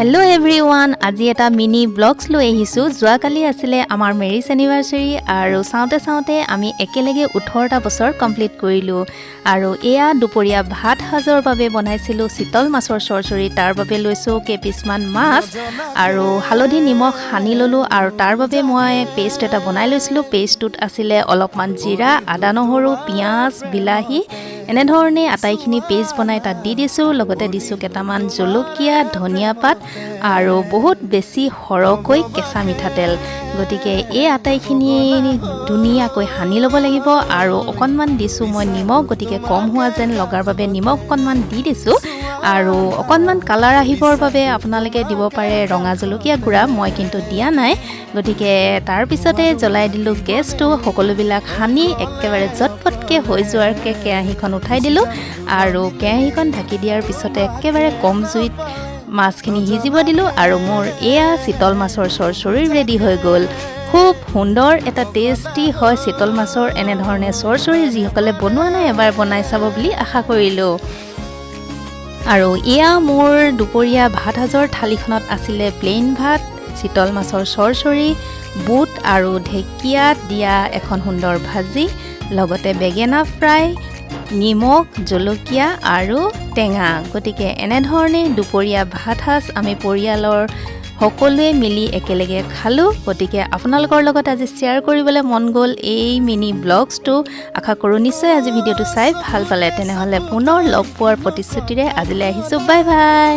Hello everyone, আজি এটা mini blogs লৈ আহিছো। যোৱাকালি আছিল আমাৰ মেৰিজ এনিভাৰ্সাৰী আৰু সাউতে আমি একেলগে 18টা বছৰ কমপ্লিট কৰিলো আৰু এয়া দুপৰীয়া ভাত হাজৰ বাবে বনাইছিলো শীতল মাছৰ চৰচৰি। তাৰ বাবে লৈছো কেপিছমান মাছ আৰু হালধি নিমখ সানি ললো আৰু তাৰ বাবে মই পেষ্ট এটা বনাই লৈছিলো। পেষ্টটোত আছিল অলপমান জিৰা, আদা নহৰু, পিয়াজ, বিলাহী এনে ধৰণে আটাইখিনি পেষ্ট বনাই তাত দি দিছো। লগতে দিছো কেটামান জলকীয়া, ধনিয়া পাত আৰু বহুত বেছি হৰকৈ কেঁচা মিঠাতেল। গতিকে এই আটাইখিনি ধুনীয়াকৈ সানি ল'ব লাগিব আৰু অকণমান দিছো মই নিমখ। গতিকে কম হোৱা যেন লগাৰ বাবে নিমখ অকণমান দি দিছো আৰু অকণমান কালাৰ আহিবৰ বাবে আপোনালোকে দিব পাৰে ৰঙা জলকীয়া গুড়া, মই কিন্তু দিয়া নাই। গতিকে তাৰ পিছতে জ্বলাই দিলো গেছটো। সকলোবিলাক সানি একেবাৰে জটপটকে হৈ যোৱাৰকে কেৰাহীখন উঠাই দিলো আৰু কেৰাহীখন ঢাকি দিয়াৰ পিছতে একেবাৰে কম জুইত মাছখিনি সিজিব দিলো আৰু মোৰ এয়া শীতল মাছৰ চৰচৰি ৰেডি হৈ গ'ল। খুব সুন্দৰ এটা টেষ্টি হয় শীতল মাছৰ এনে ধৰণে চৰচৰি। যিসকলে বনোৱা নাই এবাৰ বনাই চাব বুলি আশা কৰিলো। আৰু এয়া মোৰ দুপৰীয়া ভাত হাজৰ থালিখনত আছিলে প্লেইন ভাত, শীতল মাছৰ চৰচৰি, বুট আৰু ঢেকীয়া দিয়া এখন সুন্দৰ ভাজি, লগতে বেঙেনা ফ্ৰাই, নিমখ, জলকীয়া আৰু টেঙা। গতিকে এনেধৰণে দুপৰীয়া ভাত সাজ আমি পৰিয়ালৰ সকলোৱে মিলি একেলগে খালো। গতিকে আপোনালোকৰ লগত আজি শ্বেয়াৰ কৰিবলৈ মন গ'ল এই মিনি ব্লগছটো। আশা কৰোঁ নিশ্চয় আজি ভিডিঅ'টো চাই ভাল পালে। তেনেহ'লে পুনৰ লগ পোৱাৰ প্ৰতিশ্ৰুতিৰে আজিলৈ আহিছোঁ। Bye bye.